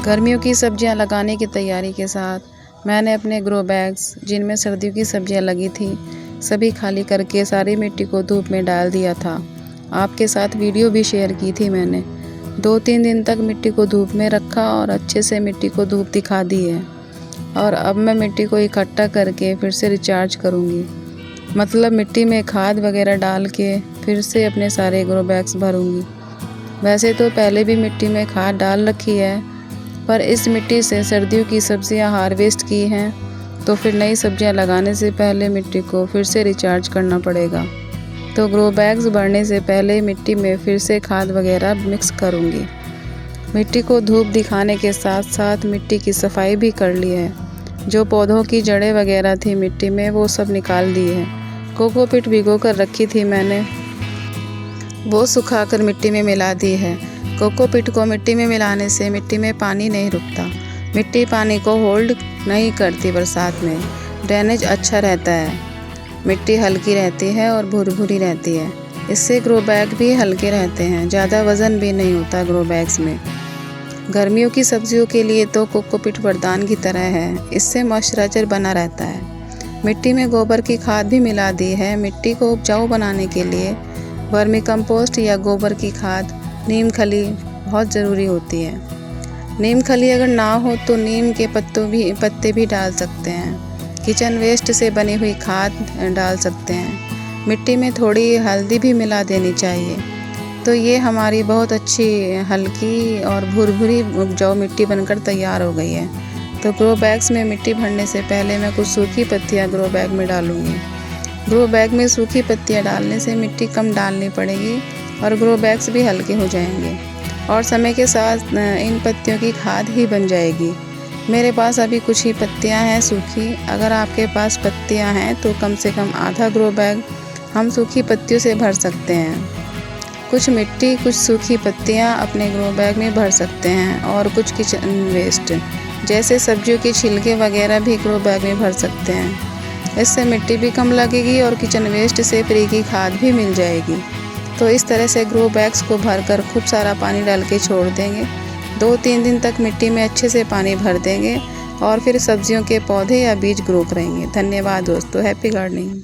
गर्मियों की सब्जियां लगाने की तैयारी के साथ मैंने अपने ग्रो बैग्स, जिनमें सर्दियों की सब्जियां लगी थी, सभी खाली करके सारी मिट्टी को धूप में डाल दिया था। आपके साथ वीडियो भी शेयर की थी मैंने। 2-3 दिन तक मिट्टी को धूप में रखा और अच्छे से मिट्टी को धूप दिखा दी है। और अब मैं मिट्टी को इकट्ठा करके फिर से रिचार्ज करूँगी, मतलब मिट्टी में खाद वगैरह डाल के फिर से अपने सारे ग्रो बैग्स भरूँगी। वैसे तो पहले भी मिट्टी में खाद डाल रखी है, पर इस मिट्टी से सर्दियों की सब्जियां हार्वेस्ट की हैं, तो फिर नई सब्जियां लगाने से पहले मिट्टी को फिर से रिचार्ज करना पड़ेगा। तो ग्रो बैग्स भरने से पहले मिट्टी में फिर से खाद वगैरह मिक्स करूँगी। मिट्टी को धूप दिखाने के साथ साथ मिट्टी की सफाई भी कर ली है। जो पौधों की जड़ें वगैरह थी मिट्टी में, वो सब निकाल दी है। कोकोपीट भिगो कर रखी थी मैंने, वो सुखाकर मिट्टी में मिला दी है। कोकोपीट को मिट्टी में मिलाने से मिट्टी में पानी नहीं रुकता, मिट्टी पानी को होल्ड नहीं करती। बरसात में ड्रेनेज अच्छा रहता है, मिट्टी हल्की रहती है और भुरभुरी रहती है। इससे ग्रो बैग भी हल्के रहते हैं, ज़्यादा वज़न भी नहीं होता ग्रो बैग्स में। गर्मियों की सब्जियों के लिए तो कोकोपीट वरदान की तरह है, इससे मॉइस्चराइजर बना रहता है। मिट्टी में गोबर की खाद भी मिला दी है। मिट्टी को उपजाऊ बनाने के लिए वर्मी कंपोस्ट या गोबर की खाद, नीम खली बहुत ज़रूरी होती है। नीम खली अगर ना हो तो नीम के पत्ते भी डाल सकते हैं। किचन वेस्ट से बनी हुई खाद डाल सकते हैं। मिट्टी में थोड़ी हल्दी भी मिला देनी चाहिए, तो ये हमारी बहुत अच्छी हल्की और भुरभुरी उपजाऊ मिट्टी बनकर तैयार हो गई है। तो ग्रो बैग्स में मिट्टी भरने से पहले मैं कुछ सूखी पत्तियाँ ग्रो बैग में डालूँगी। ग्रो बैग में सूखी पत्तियाँ डालने से मिट्टी कम डालनी पड़ेगी और ग्रो बैग्स भी हल्के हो जाएंगे और समय के साथ इन पत्तियों की खाद ही बन जाएगी। मेरे पास अभी कुछ ही पत्तियाँ हैं सूखी। अगर आपके पास पत्तियाँ हैं तो कम से कम आधा ग्रो बैग हम सूखी पत्तियों से भर सकते हैं। कुछ मिट्टी, कुछ सूखी पत्तियाँ अपने ग्रो बैग में भर सकते हैं और कुछ किचन वेस्ट जैसे सब्जियों के छिलके वगैरह भी ग्रो बैग में भर सकते हैं। इससे मिट्टी भी कम लगेगी और किचन वेस्ट से फ्री की खाद भी मिल जाएगी। तो इस तरह से ग्रो बैग्स को भरकर खूब सारा पानी डाल के छोड़ देंगे। 2-3 दिन तक मिट्टी में अच्छे से पानी भर देंगे और फिर सब्जियों के पौधे या बीज ग्रो करेंगे। धन्यवाद दोस्तों, हैप्पी गार्डनिंग।